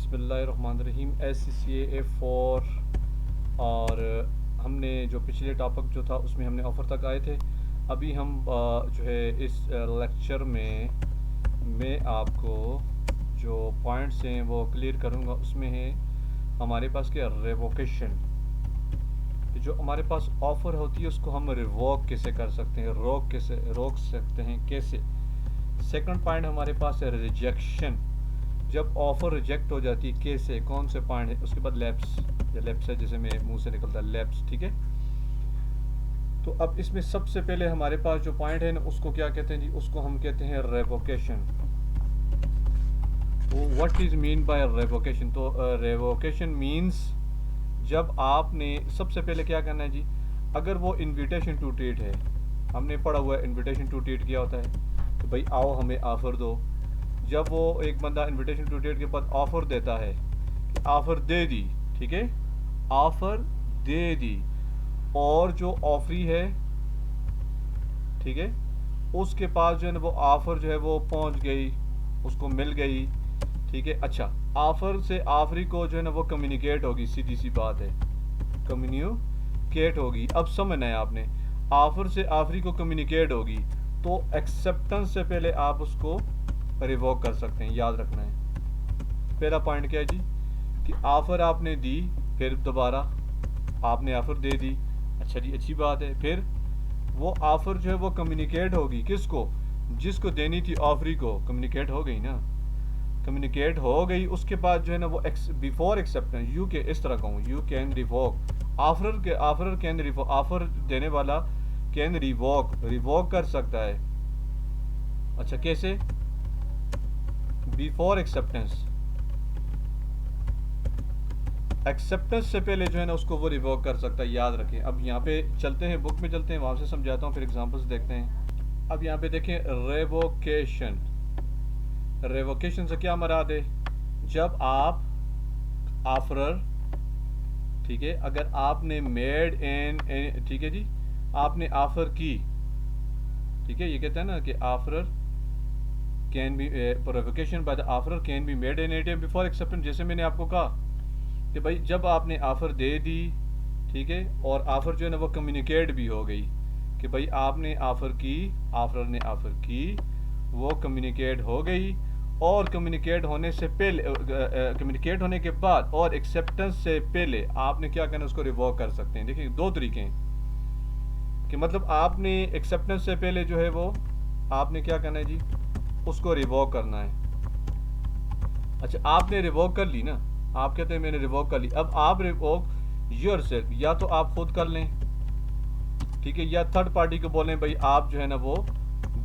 बिस्मिल्लाहिर्रहमानिर्रहीम SCCA 4। और हमने जो पिछले टॉपिक जो था उसमें हमने ऑफ़र तक आए थे। अभी हम जो है इस लेक्चर में मैं आपको जो पॉइंट्स हैं वो क्लियर करूँगा। उसमें है हमारे पास क्या रेवोकेशन, जो हमारे पास ऑफ़र होती है उसको हम रिवोक कैसे कर सकते हैं, रोक सकते हैं कैसे। सेकंड पॉइंट हमारे पास है रिजेक्शन, जब ऑफ़र रिजेक्ट हो जाती है कैसे, कौन से पॉइंट है। उसके बाद लैप्स, या लैप्स है जैसे मेरे मुंह से निकलता है लैप्स, ठीक है। तो अब इसमें सबसे पहले हमारे पास जो पॉइंट है ना उसको क्या कहते हैं जी, उसको हम कहते हैं revocation. What is mean by revocation? तो रेवोकेशन मीन्स जब आपने सबसे पहले क्या करना है जी, अगर वो इनविटेशन टू ट्रीट है, हमने पढ़ा हुआ है इनविटेशन टू ट्रीट क्या होता है कि भाई आओ हमें ऑफ़र दो। जब वो एक बंदा इनविटेशन टू ट्रीट के बाद ऑफ़र देता है कि ऑफ़र दे दी, ठीक है, ऑफ़र दे दी, और जो ऑफरी है, ठीक है, उसके पास जो है ना वो ऑफ़र जो है वो पहुंच गई, उसको मिल गई, ठीक है। अच्छा, ऑफ़र से आफरी को जो है ना वो कम्युनिकेट होगी, सीधी सी बात है, कम्युनिकेट होगी। अब समझना है आपने, ऑफ़र से आफरी को कम्युनिकेट होगी तो एक्सेप्टेंस से पहले आप उसको रिवोक कर सकते हैं, याद रखना है। पहला पॉइंट क्या है जी कि ऑफ़र आपने दी, फिर दोबारा आपने ऑफ़र दे दी, अच्छा जी, अच्छी बात है। फिर वो ऑफ़र जो है वो कम्युनिकेट होगी किसको, जिसको देनी थी ऑफरी को, कम्युनिकेट हो गई ना, कम्युनिकेट हो गई। उसके बाद जो है ना वो बिफोर एक्सेप्टेंस यू के इस तरह कहूँ, you can revoke offer can revoke, offer देने वाला कैन रिवोक कर सकता है। अच्छा, कैसे? बिफोर एक्सेप्टेंस, एक्सेप्टेंस से पहले जो है ना उसको वो रिवोक कर सकता है, याद रखें। अब यहाँ पे चलते हैं, बुक में चलते हैं, वहाँ से समझाता हूँ, फिर एग्जांपल्स देखते हैं। अब यहाँ पे देखें रेवोकेशन, रेवोकेशन से क्या मराद है, जब आप ऑफरर, ठीक है, अगर आपने मेड इन, ठीक है जी, आपने ऑफर की, ठीक है, ये कहते हैं ना कि offeror can be, revocation by the offeror can be made in ATM before acceptance. जैसे मैंने आपको कहा कि भाई जब आपने ऑफ़र दे दी, ठीक है, और ऑफ़र जो है ना वो कम्युनिकेट भी हो गई कि भाई आपने ऑफ़र की, ऑफरर ने ऑफ़र की, वो कम्युनिकेट हो गई, और कम्युनिकेट होने से पहले, कम्युनिकेट होने के बाद और एक्सेप्टेंस से पहले आपने क्या करना, उसको रिवोक कर सकते हैं। देखिए दो तरीके हैं कि मतलब आपने एक्सेप्टेंस से पहले जो है वो आपने क्या करना है जी, उसको रिवोक करना है। अच्छा, आपने रिवोक कर ली ना, आप कहते हैं मैंने रिवोक कर ली, अब आप रिवोक योरसेल्फ, या तो आप खुद कर लें, ठीक है, या थर्ड पार्टी को बोलें भाई आप जो है ना वो,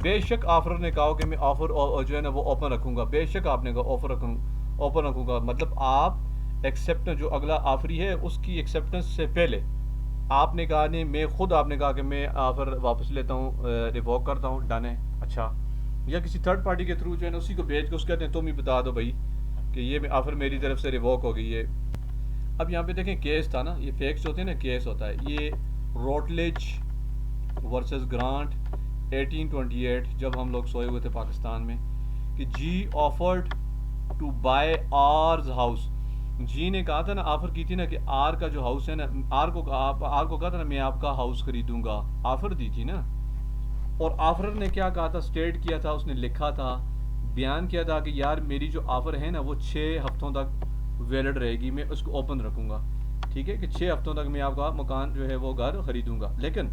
बेशक ऑफर ने कहा कि मैं ऑफर जो है ना वो ओपन रखूंगा, बेशक आपने कहा ऑफर ओपन रखूंगा, मतलब आप एक्सेप्टेंस, जो अगला ऑफरी है उसकी एक्सेप्टेंस से पहले आपने कहा नहीं, मैं खुद आपने कहा कि मैं ऑफर वापस लेता हूँ, रिवोक करता हूँ, डन है। अच्छा, या किसी थर्ड पार्टी के थ्रू जो है ना उसी को भेज के उसको कहते हैं तुम ही बता दो भाई कि ये ऑफर मेरी तरफ से रिवोक हो गई है। अब यहाँ पे देखें केस था ना, ये फेक्स होते हैं ना, केस होता है ये रोटलेज वर्सेस ग्रांट 1828, जब हम लोग सोए हुए थे पाकिस्तान में, कि G offered to buy R's house, G ने कहा था ना, ऑफर की थी ना कि आर का जो हाउस है ना, आर को कहा था ना मैं आपका हाउस खरीदूंगा, ऑफर दी थी ना। और ऑफर ने क्या कहा था, स्टेट किया था, उसने लिखा था, बयान किया था कि यार मेरी जो ऑफर है ना वो 6 हफ्तों तक वैलिड रहेगी, मैं उसको ओपन रखूंगा, ठीक है, कि 6 हफ्तों तक मैं आपका मकान जो है वो घर खरीदूंगा। लेकिन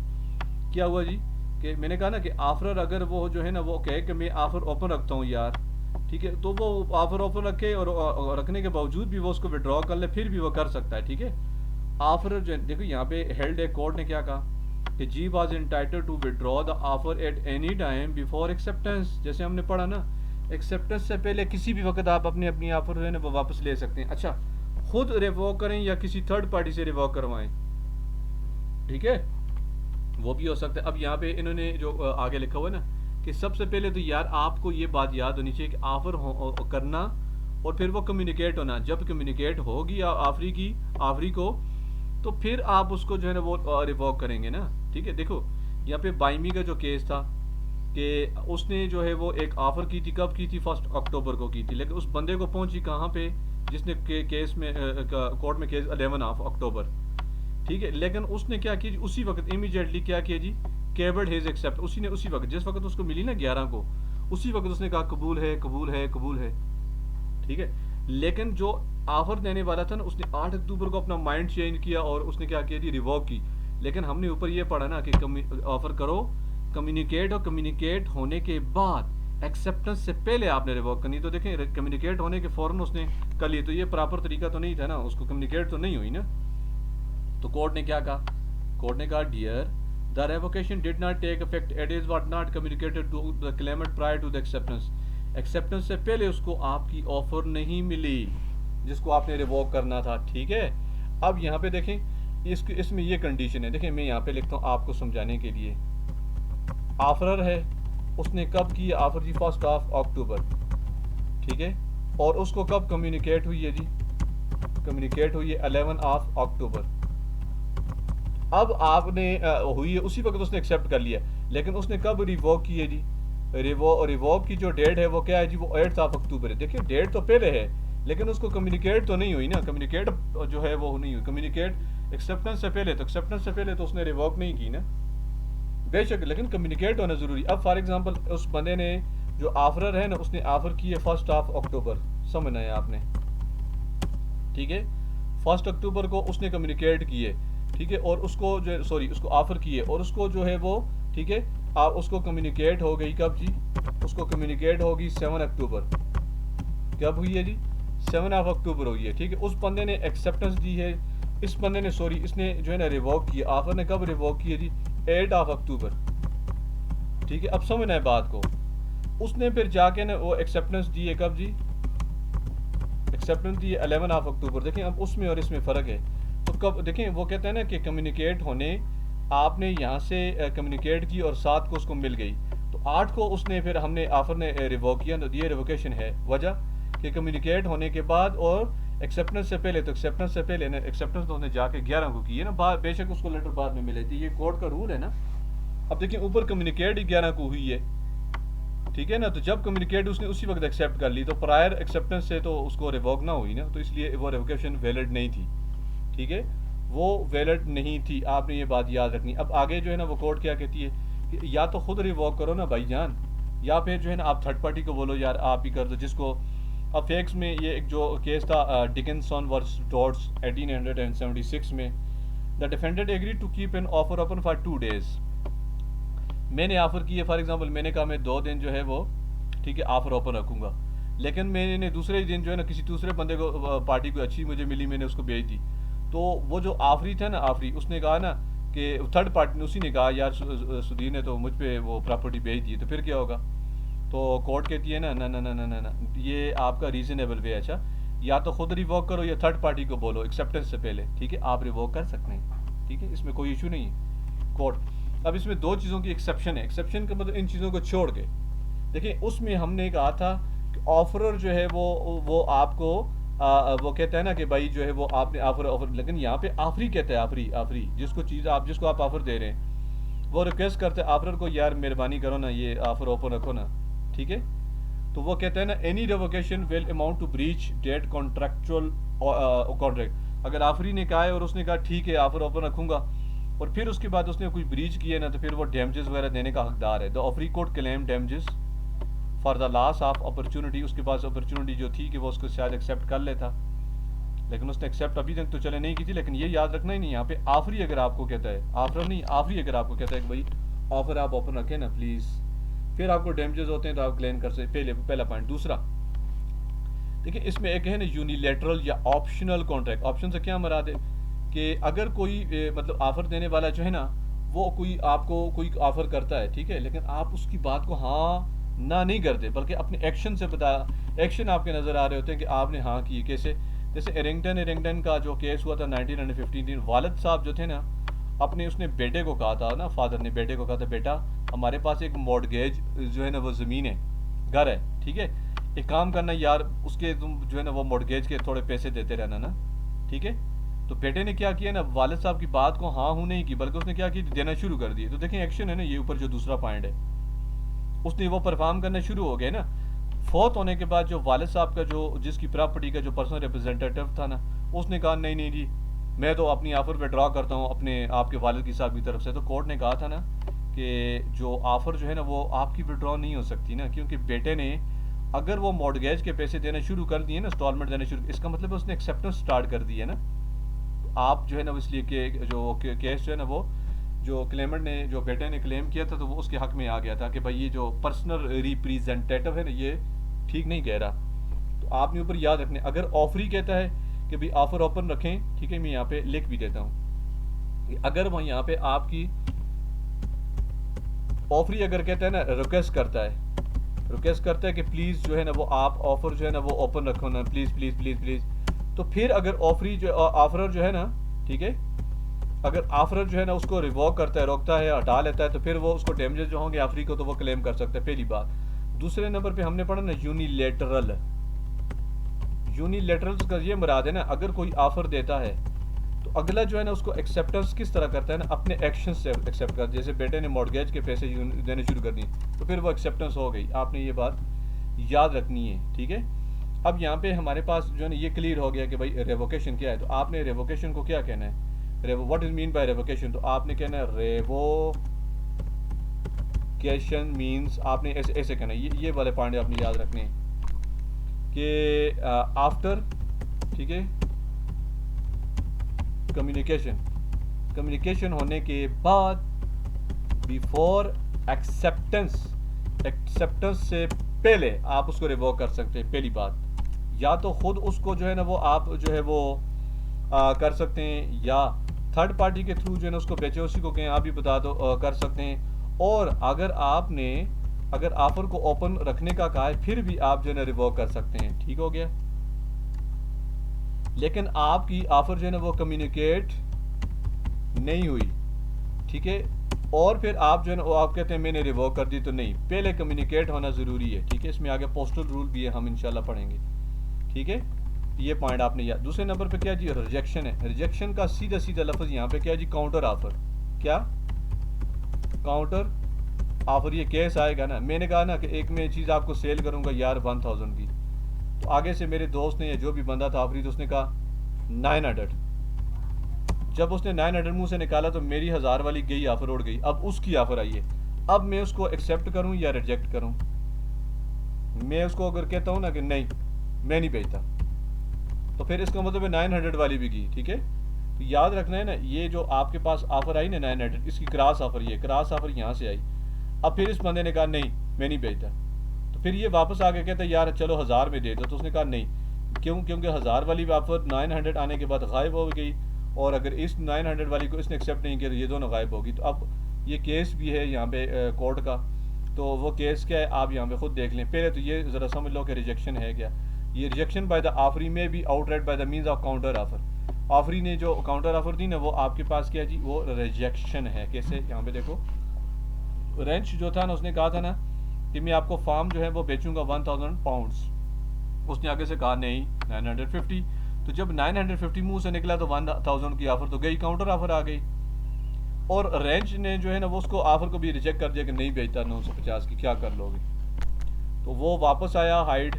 क्या हुआ जी कि मैंने कहा ना कि ऑफर अगर वो जो है ना वो कहे कि मैं ऑफर ओपन रखता हूँ यार, ठीक है, तो वो ऑफर ओपन रखे और रखने के बावजूद भी वो उसको विड्रॉ कर ले, फिर भी वो कर सकता है, ठीक है। ऑफर जो देखो यहाँ पे हेल्ड ए कोर्ट ने क्या कहा कि G was entitled to withdraw the offer at any time before acceptance, जैसे हमने पढ़ा ना, एक्सेप्टेंस से पहले किसी भी वक्त आप अपनी अपनी ऑफर जो है ना वो वापस ले सकते हैं। अच्छा, खुद रिवोक करें या किसी थर्ड पार्टी से रिवोक करवाएं, ठीक है, वो भी हो सकता है। अब यहाँ पे इन्होंने जो आगे लिखा हुआ है ना कि सबसे पहले तो यार आपको ये बात याद होनी चाहिए कि ऑफर करना और फिर वो कम्युनिकेट होना, जब कम्युनिकेट होगी आफरी को, तो फिर आप उसको जो है ना वो रिवोक करेंगे ना, ठीक है। देखो यहाँ पे बाइमी का जो केस था कि उसने जो है वो एक ऑफर की थी, कब की थी, 1 अक्टूबर को की थी, लेकिन उस बंदे को पहुंची कहाँ पे, जिसने केस में कोर्ट में केस 11 ऑफ अक्टूबर, ठीक है। लेकिन उसने क्या किया जी, उसी वक्त इमीडिएटली क्या किया जी, केबल्ड हिज एक्सेप्ट, उसी ने उसी वक्त, जिस वक्त उसको मिली ना 11 को, उसी वक्त उसने कहा कबूल है कबूल है कबूल है, ठीक है। लेकिन जो ऑफर देने वाला था ना, उसने 8 अक्टूबर को अपना माइंड चेंज किया और उसने क्या किया जी, रिवोक की। लेकिन हमने ऊपर ये पढ़ा ना कि ऑफर करो, कम्युनिकेट, और कम्युनिकेट होने के बाद एक्सेप्टेंस से पहले आपने रिवोक करनी। तो देखें, कम्युनिकेट होने के फौरन उसने कर लिया, तो ये प्रॉपर तरीका तो नहीं था ना, उसको कम्युनिकेट तो नहीं हुई ना। तो कोर्ट ने क्या कहा, कोर्ट ने कहा dear the revocation did not take effect, it is what not communicated to the claimant prior to the acceptance. Acceptance से पहले उसको आपकी ऑफर नहीं मिली जिसको आपने रिवोक करना था, ठीक है। अब यहाँ पे देखें, इसमें ये कंडीशन है, देखें मैं यहाँ पे लिखता हूँ आपको समझाने के लिए। ऑफरर है, उसने कब की ऑफर जी, 1 अक्टूबर, ठीक है। और उसको कब कम्युनिकेट हुई है जी, कम्युनिकेट हुई है 11 अक्टूबर। अब आपने हुई है उसी वक्त उसने एक्सेप्ट कर लिया, लेकिन उसने कब रिवोक की है जी, रिवोक की जो डेट है वो क्या है जी, वो 8 अक्टूबर है। देखिए डेट तो पहले है, लेकिन उसको कम्युनिकेट तो नहीं हुई ना, कम्युनिकेट जो है वो नहीं हुई, कम्युनिकेट एक्सेप्टेंस से पहले, तो एक्सेप्टेंस से पहले तो उसने रिवोक नहीं की ना, बेशक, लेकिन कम्युनिकेट होना जरूरी। अब फॉर एग्जांपल उस बंदे ने जो ऑफरर है ना, उसने ऑफर की है 1 अक्टूबर, समझना है आपने, ठीक है। 1 अक्टूबर को उसने कम्युनिकेट किए, ठीक है, और उसको जो सॉरी उसको ऑफर किए, और उसको जो है वो, ठीक है, उसको कम्युनिकेट हो गई कब जी, उसको कम्युनिकेट होगी 7 अक्टूबर। कब हुई है जी, 7 अक्टूबर हुई है, ठीक है। उस बंदे ने एक्सेप्टेंस दी है, इस बंदे ने सॉरी इसने जो है ना रिवोक किया, ऑफर ने कब रिवोक की है जी, 8 अक्टूबर, ठीक है। अब समझना है बात को, उसने फिर जाके ना वो एक्सेप्टेंस दी है कब जी, एक्सेप्टेंस दी है 11 अक्टूबर। देखें अब उसमें और इसमें फ़र्क है। तो कब देखें, वो कहते हैं ना कि कम्युनिकेट होने, आपने यहाँ से कम्युनिकेट की और 7 को उसको मिल गई, तो 8 को उसने फिर हमने ऑफर ने रिवोक किया, तो ये रिवोकेशन है। वजह कि कम्युनिकेट होने के बाद और एक्सेप्टेंस से पहले, तो एक्सेप्टेंस से पहले ना, एक्सेप्टेंस तो उसने जाके 11 को की है ना, बेशक उसको लेटर बाद में मिले थी, ये कोर्ट का रूल है ना। अब देखिए ऊपर कम्युनिकेट ही 11 को हुई है, ठीक है ना, तो जब कम्युनिकेट उसने उसी वक्त एक्सेप्ट कर ली, तो प्रायर एक्सेप्टेंस से तो उसको रिवोक ना हुई ना, तो इसलिए वो रिवोकेशन वैलिड नहीं थी, ठीक है, वो वैलिड नहीं थी। आपने ये बात याद रखनी। अब आगे जो है ना वो कोर्ट क्या कहती है कि या तो खुद रिवोक करो ना भाईजान, या फिर जो है ना आप थर्ड पार्टी को बोलो यार आप ही कर दो, जिसको अब फेक्स में ये एक जो केस था डिकिंसन वर्सेस डॉट्स 1876 में, the defendant agree to keep an offer open for 2 days। मैंने ऑफर की है, फॉर एग्जांपल मैंने कहा मैं 2 दिन जो है वो, ठीक है, ऑफर ओपन रखूंगा, लेकिन मैंने दूसरे दिन जो है ना किसी दूसरे बंदे को, पार्टी को अच्छी मुझे मिली, मैंने उसको भेज दी, तो वो जो आफरी था ना, आफरी उसने कहा ना कि थर्ड पार्टी ने, उसी ने कहा यार सुधीर ने तो मुझ पे वो प्रॉपर्टी भेज दी, तो फिर क्या होगा। तो कोर्ट कहती है ना ना ना ना ना ना, ना ये आपका रीजनेबल वे है। अच्छा, या तो खुद रिवोक करो या थर्ड पार्टी को बोलो एक्सेप्टेंस से पहले, ठीक है, आप रिवोक कर सकते हैं, ठीक है, इसमें कोई इशू नहीं है कोर्ट। अब इसमें 2 चीज़ों की एक्सेप्शन है, एक्सेप्शन का मतलब इन चीज़ों को छोड़ के, देखिए उसमें हमने कहा था कि ऑफरर जो है वो आपको वो कहता है ना कि भाई जो है वो आपने ऑफर, लेकिन यहाँ पे आफरी कहता है, आफरी आफरी जिसको आप ऑफर दे रहे हैं, वो रिक्वेस्ट करते हैं ऑफरर को, यार मेहरबानी करो ना ये ऑफर ओपन रखो ना, ठीक है। तो वो कहते हैं ना any revocation will amount to breach that contractual contract. अगर आफरी ने कहा है और उसने कहा ठीक है ऑफर ओपन रखूंगा, और फिर उसके बाद उसने कोई ब्रीच किया ना, तो फिर वो डैमेजेस वगैरह देने का हकदार है। The offeree code claim damages for the loss of opportunity. उसके पास अपॉर्चुनिटी जो थी कि वो उसको शायद एक्सेप्ट कर लेता, लेकिन उसने एक्सेप्ट अभी तक तो चले नहीं की थी। लेकिन ये याद रखना ही नहीं, यहाँ पे आफरी अगर आपको कहता है, आफर नहीं आफरी अगर आपको कहता है कि भाई ऑफर आप ओपन रखें ना प्लीज़, फिर आपको डैमेजेस होते हैं तो आप क्लेम कर सकते, पहला पॉइंट। दूसरा देखिए इसमें एक है ना यूनिलैटरल या ऑप्शनल कॉन्ट्रैक्ट। ऑप्शन से क्या मराद है कि अगर कोई मतलब ऑफर देने वाला जो है ना, वो कोई आपको कोई ऑफर करता है, ठीक है, लेकिन आप उसकी बात को हाँ ना नहीं करते, बल्कि अपने एक्शन से बता, एक्शन आपके नज़र आ रहे होते हैं कि आपने हाँ की। कैसे, जैसे एरिंगटन का जो केस हुआ था 1915, वालिद साहब जो थे ना, अपने उसने बेटे को कहा था ना, फादर ने बेटे को कहा था बेटा हमारे पास एक मॉर्गेज जो है ना वो ज़मीन है, घर है, ठीक है, एक काम करना यार उसके तुम जो है ना वो मॉर्गेज के थोड़े पैसे देते रहना ना, ठीक है। तो बेटे ने क्या किया ना, वालिद साहब की बात को हाँ हूँ नहीं की, बल्कि उसने क्या की, देना शुरू कर दिए। तो देखें एक्शन है ना, ये ऊपर जो दूसरा पॉइंट है, उसने वो परफॉर्म करना शुरू हो गया ना। फौत होने के बाद जो वालिद साहब का जो जिसकी प्रॉपर्टी का जो पर्सनल रिप्रेजेंटेटिव था ना, उसने कहा नहीं नहीं जी, मैं तो अपनी ऑफ़र विड्रॉ करता हूँ अपने आपके वालिद की साहब की तरफ से। तो कोर्ट ने कहा था ना कि जो ऑफ़र जो है ना वो आपकी विड्रॉ नहीं हो सकती ना, क्योंकि बेटे ने अगर वो मॉर्गेज के पैसे देने शुरू कर दिए ना, इंस्टॉलमेंट देने शुरू, इसका मतलब उसने एक्सेप्टेंस स्टार्ट कर दी है ना। आप जो है ना इसलिए कि जो केस जो है ना वो जो क्लेमेंट ने जो बेटे ने क्लेम किया था तो वो उसके हक में आ गया था कि भाई ये जो पर्सनल रिप्रेजेंटेटिव है ना ये ठीक नहीं कह रहा। तो आपने ऊपर याद रखने, अगर ऑफर ही कहता है कि भाई ऑफर ओपन रखें, ठीक है, मैं यहाँ पे लिख भी देता हूँ, अगर वह यहाँ पे आपकी ऑफर ही अगर कहता है ना, रिक्वेस्ट करता है कि प्लीज़ जो है ना वो आप ऑफर जो है ना वो ओपन रखो ना, प्लीज़ प्लीज़ प्लीज़ प्लीज़। तो फिर अगर ऑफरर जो है ना, ठीक है, अगर ऑफरर जो है ना उसको रिवॉक करता है, रोकता है, हटा लेता है, तो फिर वो उसको डैमेजेस जो होंगे ऑफरी को तो वो क्लेम कर सकता है, पहली बात। दूसरे नंबर पे हमने पढ़ा ना यूनिलेटरल का ये मुराद है ना, अगर कोई ऑफर देता है तो अगला जो है ना उसको एक्सेप्टेंस किस तरह करता है ना, अपने एक्शन से एक्सेप्ट कर। जैसे बेटे ने मॉर्गेज के पैसे देने शुरू कर दिए तो फिर वो एक्सेप्टेंस हो गई। आपने ये बात याद रखनी है, ठीक है। अब यहाँ पे हमारे पास जो है ना ये क्लियर हो गया कि भाई रेवोकेशन क्या है। तो आपने रेवोकेशन को क्या कहना है, what is mean by revocation. तो आपने कहना है रेवोकेशन मीन्स, आपने ऐसे ऐसे कहना है, ये वाले पॉइंट आपने याद रखने हैं कि आफ्टर, ठीक है, कम्युनिकेशन होने के बाद, बिफोर एक्सेप्टेंस से पहले आप उसको रिवोक कर सकते हैं। पहली बात, या तो खुद उसको जो है ना वो आप जो है वो कर सकते हैं, या थर्ड पार्टी के थ्रू जो है ना उसको बेचे, उसी को कहें आप भी बता दो, कर सकते हैं। और अगर ऑफर को ओपन रखने का कहा है फिर भी आप जो है ना रिवोक कर सकते हैं, ठीक हो गया। लेकिन आपकी ऑफर जो है ना वो कम्युनिकेट नहीं हुई, ठीक है, और फिर आप जो है ना वो आप कहते हैं मैंने रिवोक कर दी, तो नहीं, पहले कम्युनिकेट होना ज़रूरी है, ठीक है। इसमें आगे पोस्टल रूल भी है, हम इंशाल्लाह पढ़ेंगे, ठीक है। ये पॉइंट आपने याद। दूसरे नंबर पे क्या जी, रिजेक्शन है। रिजेक्शन का सीधा सीधा लफ्ज़ यहाँ पे क्या जी, काउंटर ऑफर। क्या काउंटर ऑफर, ये केस आएगा ना, मैंने कहा ना कि एक मैं चीज़ आपको सेल करूँगा यार 1000 की, तो आगे से मेरे दोस्त ने या जो भी बंदा था ऑफरी, तो उसने कहा 900। जब उसने 900 मुंह से निकाला तो मेरी 1000 वाली गई, ऑफर उड़ गई। अब उसकी ऑफर आई है, अब मैं उसको एक्सेप्ट करूं या रिजेक्ट करूं। मैं उसको अगर कहता हूं ना कि नहीं मैं नहीं बेचता, तो फिर इसका मतलब है 900 वाली भी गई, ठीक है। तो याद रखना है ना, ये जो आपके पास ऑफर आई ना 900, इसकी क्रॉस ऑफर, ये क्रॉस ऑफर यहाँ से आई। अब फिर इस बंदे ने कहा नहीं मैं नहीं बेचता, तो फिर ये वापस आके कहता है यार चलो 1000 में दे दो, तो उसने कहा नहीं, क्यों, क्योंकि 1000 वाली ऑफर 900 आने के बाद गायब हो गई, और अगर इस 900 वाली को इसने एक्सेप्ट नहीं किया तो ये दोनों गायब होगी। तो अब ये केस भी है यहाँ पे कोर्ट का, तो वो केस क्या है आप यहाँ पे खुद देख लें। पहले तो ये ज़रा समझ लो कि रिजेक्शन है क्या। ये रिजेक्शन बाय द ऑफरी में भी outright by the means of counter offer. Offeree ने जो काउंटर ऑफर दी ना वो आपके पास क्या है जी, वो रिजेक्शन है। कैसे, यहाँ पे देखो, रेंच जो था ना उसने कहा था ना कि मैं आपको फार्म जो है वो बेचूंगा 1000 पाउंड्स। उसने आगे से कहा नहीं 950। तो जब 950 मुंह से निकला तो 1000 की ऑफर तो गई, काउंटर ऑफर आ गई। और रेंच ने जो है ना वो उसको ऑफर को भी रिजेक्ट कर दिया कि नहीं बेचता 950 की, क्या कर लोगे। तो वो वापस आया हाइड,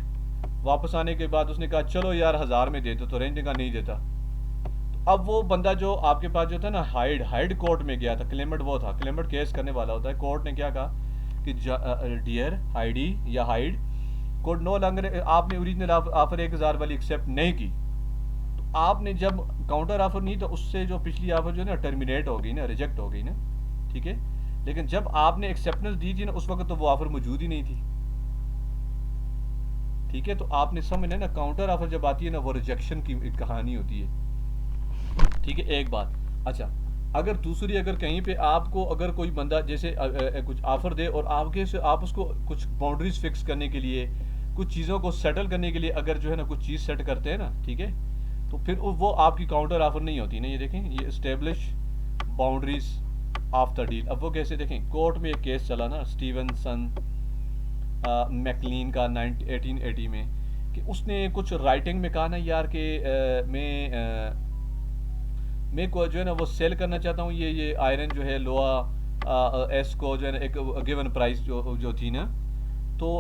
वापस आने के बाद उसने कहा चलो यार 1000 में दे दो, तो रेंच ने कहा नहीं देता। तो अब वो बंदा जो आपके पास जो था ना हाइड कोर्ट में गया था, क्लेमेंट वो था, क्लेमेंट केस करने वाला होता है। कोर्ट ने क्या कहा कि डियर हाइडी या हाइड कोड नो लॉन्गर, आपने ओरिजिनल ऑफर 1000 वाली एक्सेप्ट नहीं की, तो आपने जब काउंटर ऑफर नहीं तो उससे जो पिछली ऑफर जो है ना टर्मिनेट हो गई ना, रिजेक्ट हो गई ना, ठीक है। लेकिन जब आपने एक्सेप्टेंस दी थी ना उस वक्त तो वो ऑफर मौजूद ही नहीं थी, ठीक है। तो आपने समझना ना, काउंटर ऑफर जब आती है ना वो रिजेक्शन की कहानी होती है, ठीक है। एक बात, अच्छा, अगर दूसरी, अगर कहीं पे आपको अगर कोई बंदा जैसे कुछ ऑफर दे और आगे से आप उसको कुछ बाउंड्रीज फिक्स करने के लिए, कुछ चीज़ों को सेटल करने के लिए अगर जो है ना कुछ चीज़ सेट करते हैं ना, ठीक है, तो फिर वो आपकी काउंटर ऑफर नहीं होती ना। ये देखें, ये establish boundaries of the deal. अब वो कैसे, देखें, कोर्ट में एक केस चला ना स्टीवनसन मैकलीन का 1880 में, कि उसने कुछ राइटिंग में कहा ना यार कि मैं को जो है ना वो सेल करना चाहता हूँ ये आयरन जो है लोहा एस को जो है ना एक गिवन प्राइस जो थी ना, तो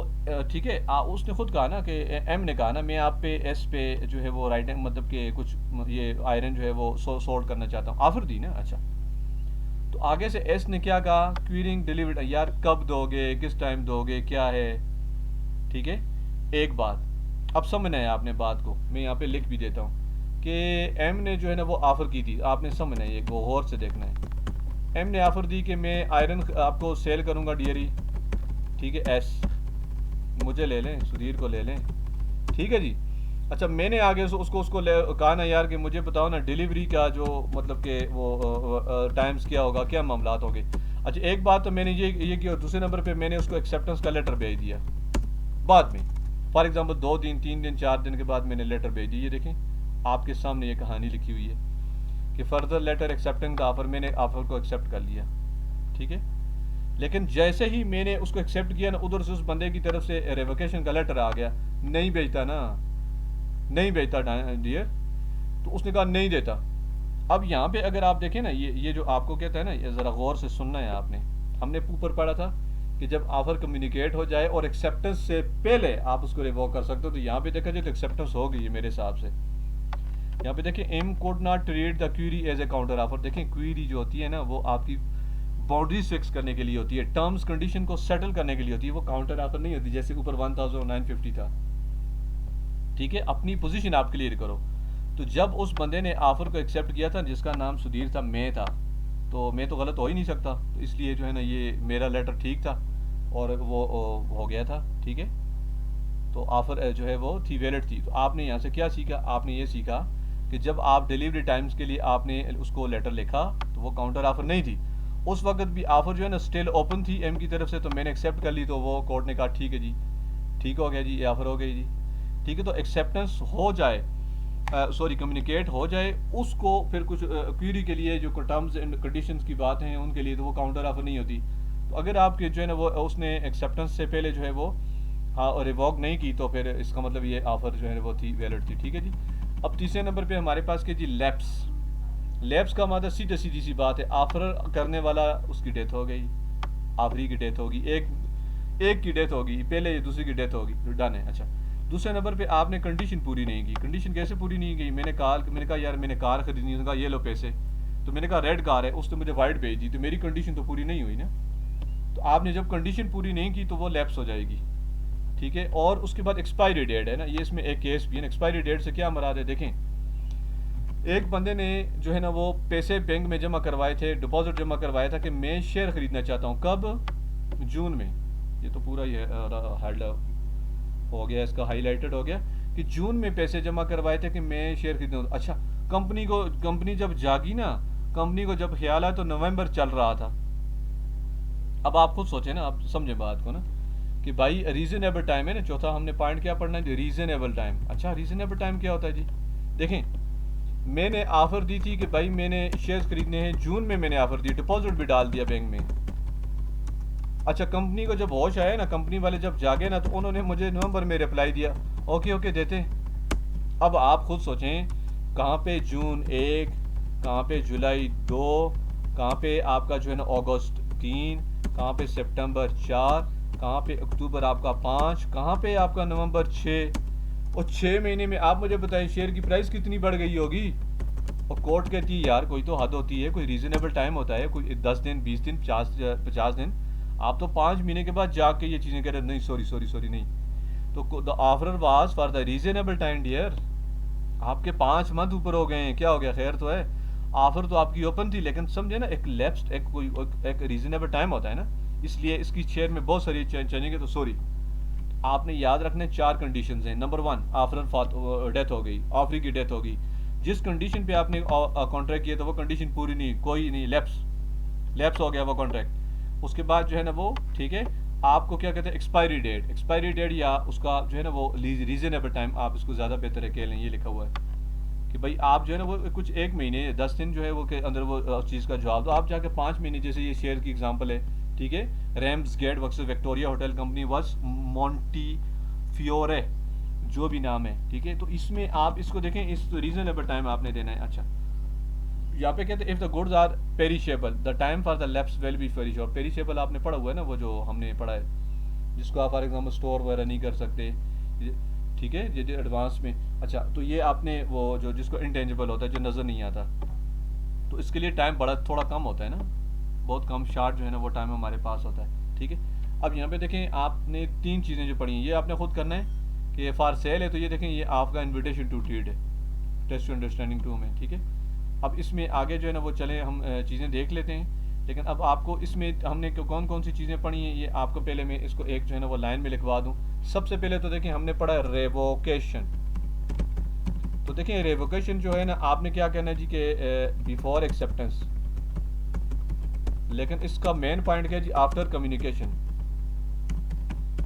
ठीक है, उसने खुद कहा ना कि एम ने कहा ना मैं आप पे एस पे जो है वो राइट मतलब कि कुछ ये आयरन जो है वो सोल्ड करना चाहता हूँ, ऑफर दी ना। अच्छा, तो आगे से एस ने क्या कहा, क्वीरिंग डिलीवर्ड, यार कब दोगे, किस टाइम दोगे, क्या है, ठीक है। एक बात अब समझना है आपने बात को, मैं यहाँ पे लिख भी देता हूँ कि एम ने जो है ना वो ऑफर की थी, आपने समझना है, ये गौर से देखना है। एम ने ऑफर दी कि मैं आयरन आपको सेल करूँगा डियरी, ठीक है। एस मुझे ले लें, सुधीर को ले लें, ठीक है जी। अच्छा, मैंने आगे उसको कहा ना यार कि मुझे बताओ ना डिलीवरी का जो मतलब कि वो टाइम्स क्या होगा, क्या मामलात होंगे। अच्छा, एक बात तो मैंने ये किया, दूसरे नंबर पे मैंने उसको एक्सेप्टेंस का लेटर भेज दिया बाद में। फॉर एग्जांपल 2 दिन 3 दिन 4 दिन के बाद मैंने लेटर भेज दी, ये देखें आपके सामने ये कहानी लिखी हुई है कि further letter accepting the offer, मैंने ऑफर को एक्सेप्ट कर लिया, ठीक है। लेकिन जैसे ही मैंने उसको एक्सेप्ट किया ना, उधर से उस बंदे की तरफ से रेवोकेशन का लेटर आ गया, नहीं भेजता ना, नहीं भेजता डियर, तो उसने कहा नहीं देता। अब यहाँ पे अगर आप देखें ना, ये जो आपको कहता है ना, ये ज़रा गौर से सुनना है आपने। हमने ऊपर पढ़ा था कि जब ऑफर कम्युनिकेट हो जाए और एक्सेप्टेंस से पहले आप उसको रिवोक कर सकते हो, तो यहाँ पे देखा जाए तो एक्सेप्टेंस हो गई है मेरे हिसाब से। यहाँ पे देखिए M could not treat the query as a counter offer. देखें क्वेरी जो होती है ना वो आपकी बाउंड्रीज फिक्स करने के लिए होती है, टर्म्स कंडीशन को सेटल करने के लिए होती है, वो काउंटर ऑफर नहीं होती जैसे ऊपर 1950 था, ठीक है। अपनी पोजीशन आप क्लियर करो। तो जब उस बंदे ने ऑफर को एक्सेप्ट किया था, जिसका नाम सुधीर था, मैं था, तो मैं तो गलत हो ही नहीं सकता, तो इसलिए जो है ना ये मेरा लेटर ठीक था और वो हो गया था, ठीक है। तो ऑफर जो है वो थी वैलिड थी। तो आपने यहाँ से क्या सीखा, आपने ये सीखा कि जब आप डिलीवरी टाइम्स के लिए आपने उसको लेटर लिखा तो वो काउंटर ऑफर नहीं थी, उस वक्त भी ऑफर जो है ना स्टिल ओपन थी एम की तरफ से, तो मैंने एक्सेप्ट कर ली, तो वो कोर्ट ने कहा ठीक है जी, ठीक हो गया जी, ये ऑफर हो गई जी, ठीक है। तो एक्सेप्टेंस हो जाए, सॉरी कम्युनिकेट हो जाए, उसको फिर कुछ क्वेरी के लिए जो टर्म्स एंड कंडीशंस की बात है उनके लिए, तो वो काउंटर ऑफर नहीं होती। तो अगर आपके जो है ना वो उसने एक्सेप्टेंस से पहले जो है वो हाँ रिवॉक नहीं की, तो फिर इसका मतलब ये ऑफर जो है वो थी वैलिड थी, ठीक है जी। अब तीसरे नंबर पे हमारे पास के जी लैप्स। लैप्स का मतलब सीधी सीधी सी बात है, ऑफर करने वाला उसकी डेथ हो गई, आखिरी की डेथ होगी, एक की डेथ होगी पहले, दूसरी की डेथ होगी, डन है। अच्छा, दूसरे नंबर पे आपने कंडीशन पूरी नहीं की। कंडीशन कैसे पूरी नहीं की, मैंने कहा यार मैंने कार खरीदनी है, उसने कहा ये लो पैसे, तो मैंने कहा रेड कार है, उसने मुझे वाइट भेज दी, तो मेरी कंडीशन तो पूरी नहीं हुई ना। तो आपने जब कंडीशन पूरी नहीं की तो वो लैप्स हो जाएगी, ठीक है। और उसके बाद एक्सपायरी डेट है ना, ये इसमें एक केस भी है। एक्सपायरी डेट से क्या मराद है, देखें एक बंदे ने जो है ना वो पैसे बैंक में जमा करवाए थे, डिपॉजिट जमा करवाया था कि मैं शेयर खरीदना चाहता हूँ, कब, जून में। ये तो पूरा ही हेड हो गया, इसका हाईलाइटेड हो गया कि जून में पैसे जमा करवाए थे कि मैं शेयर खरीदूँ। अच्छा, कंपनी जब जागी ना, कंपनी को जब ख्याल आया तो नवंबर चल रहा था। अब आप खुद सोचें ना, आप समझे बात को ना कि भाई रीजनेबल टाइम है ना, चौथा हमने पॉइंट क्या पढ़ना है, रीजनेबल टाइम। अच्छा, रीजनेबल टाइम क्या होता है जी, देखें मैंने ऑफर दी थी कि भाई मैंने शेयर्स खरीदने हैं, जून में मैंने ऑफर दी, डिपॉजिट भी डाल दिया बैंक में। अच्छा, कंपनी को जब होश आया ना, कंपनी वाले जब जागे ना, तो उन्होंने मुझे नवंबर में रिप्लाई दिया, ओके ओके देते। अब आप खुद सोचें, कहाँ पे जून 1, कहाँ पे जुलाई 2, कहाँ पे आपका जो है ना अगस्त 3, कहाँ पे सितंबर 4, कहाँ पे अक्टूबर आपका 5, कहाँ पे आपका नवंबर 6, और 6 महीने में आप मुझे बताएं शेयर की प्राइस कितनी बढ़ गई होगी। और कोर्ट कहती है यार कोई तो हद होती है, कोई रीजनेबल टाइम होता है, कोई 10 दिन 20 दिन 50 दिन। आप तो 5 महीने के बाद जाके ये चीज़ें कह रहे नहीं, सॉरी नहीं। तो the offer was for the reasonable time dear. आपके 5 मंथ ऊपर हो गए हैं, क्या हो गया, खैर तो है। ऑफर तो आपकी ओपन थी, लेकिन समझे ना एक लैप्स्ड एक रीजनेबल टाइम होता है ना, इसलिए इसकी शेयर में बहुत सारी चेंजेंगे। तो सॉरी, आपने याद रखने 4 कंडीशंस हैं। नंबर 1, ऑफर डेथ हो गई, ऑफरी की डेथ होगी, जिस कंडीशन पे आपने कॉन्ट्रैक्ट किया था वो कंडीशन पूरी नहीं, कोई नहीं, लैप्स हो गया वो कॉन्ट्रैक्ट। उसके बाद जो है ना वो ठीक है, आपको क्या कहते हैं एक्सपायरी डेट या उसका जो है ना वो रीजनेबल टाइम, आप इसको ज़्यादा बेहतर है कह लें, ये लिखा हुआ है कि भाई आप जो है ना वो कुछ 1 महीने 10 दिन जो है वो के अंदर वो उस चीज़ का जवाब दो। आप जाके 5 महीने, जैसे ये शेयर की एग्जांपल है, ठीक है, Ramsgate versus Victoria Hotel Company versus Montefiore, जो भी नाम है, ठीक है। तो इसमें आप इसको देखें, इस रीजनेबल टाइम आपने देना है। अच्छा, यहाँ पे कहते हैं if the goods are perishable the time for the lapse will be perishable. Perishable आपने पढ़ा हुआ है ना, वो जो हमने पढ़ा है जिसको आप फॉर एग्जांपल स्टोर वगैरह नहीं कर सकते, ठीक है, ये एडवांस में। अच्छा, तो ये आपने वो जो जिसको इंटेंजिबल होता है, जो नज़र नहीं आता, तो इसके लिए टाइम बड़ा थोड़ा कम होता है ना, बहुत कम शार्ट जो है ना वो टाइम हमारे पास होता है, ठीक है। अब यहाँ पे देखें, आपने 3 चीज़ें जो पढ़ी हैं ये आपने खुद करना है कि फॉर सेल है, तो ये देखें ये आपका इन्विटेशन टू ट्रेड है, टेस्ट टू अंडरस्टैंडिंग 2 में, ठीक है। अब इसमें आगे जो है ना वो चले हम चीज़ें देख लेते हैं, लेकिन अब आपको इसमें हमने कौन कौन सी चीज़ें पढ़ी हैं ये आपको पहले मैं इसको एक जो है ना वो लाइन में लिखवा दूँ। सबसे पहले तो देखिए हमने पढ़ा रेवोकेशन। तो देखिए रेवोकेशन जो है ना, आपने क्या कहना है जी कि बिफोर एक्सेप्टेंस, लेकिन इसका मेन पॉइंट क्या है जी, आफ्टर कम्युनिकेशन।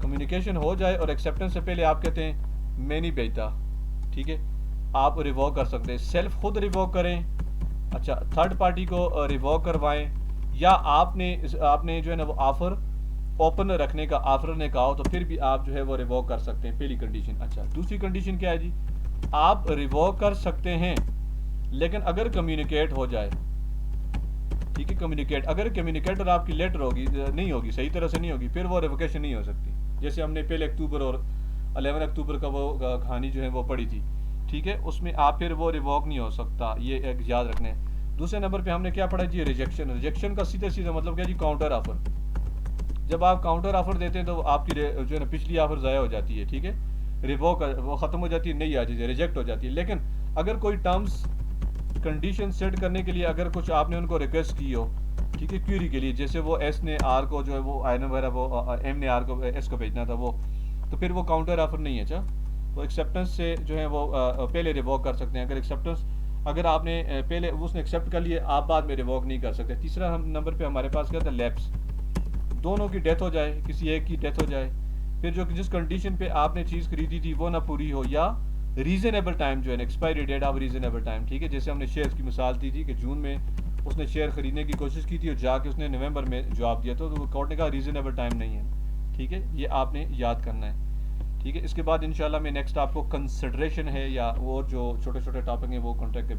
कम्युनिकेशन हो जाए और एक्सेप्टेंस से पहले आप कहते हैं मैं नहीं भेजता, ठीक है, आप रिवोक कर सकते हैं, सेल्फ खुद रिवोक करें, अच्छा थर्ड पार्टी को रिवोक करवाएं, या आपने जो है ना वो ऑफर ओपन रखने का ऑफर ने कहा हो तो फिर भी आप जो है वो रिवोक कर सकते हैं, पहली कंडीशन। अच्छा, दूसरी कंडीशन क्या है जी, आप रिवोक कर सकते हैं लेकिन अगर कम्युनिकेट हो जाए, ठीक है, कम्युनिकेट, अगर कम्युनिकेटर आपकी लेटर होगी नहीं होगी, सही तरह से नहीं होगी, फिर वो रिवोकेशन नहीं हो सकती। जैसे हमने पहले अक्टूबर और 11 अक्टूबर का वो कहानी जो है वो पढ़ी थी, ठीक है, उसमें आप फिर वो रिवोक नहीं हो सकता, ये एक याद रखना है। दूसरे नंबर पे हमने क्या पढ़ा जी, रिजेक्शन। रिजेक्शन का सीधा सीधा मतलब क्या जी, काउंटर ऑफर। जब आप काउंटर ऑफर देते हैं तो आपकी जो है ना पिछली ऑफर ज़ाया हो जाती है, ठीक है, रिवोक वो ख़त्म हो जाती है, नहीं आ जाती, रिजेक्ट हो जाती है। लेकिन अगर कोई टर्म्स कंडीशन सेट करने के लिए अगर कुछ आपने उनको रिक्वेस्ट की हो, ठीक है, क्यूरी के लिए, जैसे वो एस ने आर को जो है वो आई वगैरह, वो एम ने आर को एस को भेजना था वो, तो फिर वो काउंटर ऑफर नहीं है। अच्छा, तो एक्सेप्टेंस से जो है वो पहले रिवोक कर सकते हैं। अगर एक्सेप्टेंस, अगर आपने पहले उसने एक्सेप्ट कर लिए, आप बाद में रिवोक नहीं कर सकते। तीसरा हम नंबर पे हमारे पास क्या था, लैप्स। दोनों की डेथ हो जाए, किसी एक की डेथ हो जाए, फिर जो जिस कंडीशन पे आपने चीज़ खरीदी थी वो ना पूरी हो, या रीज़नेबल टाइम जो है expiry date of reasonable time, ठीक है। जैसे हमने शेयर की मिसाल दी थी कि जून में उसने शेयर खरीदने की कोशिश की थी और जाके उसने नवंबर में जवाब दिया था, तो कोर्ट ने कहा रीज़नेबल टाइम नहीं है, ठीक है, ये आपने याद करना है, ठीक है। इसके बाद इंशाल्लाह मैं नेक्स्ट आपको कंसिडरेशन है या और जो छोटे छोटे टॉपिक हैं वो कॉन्टेक्ट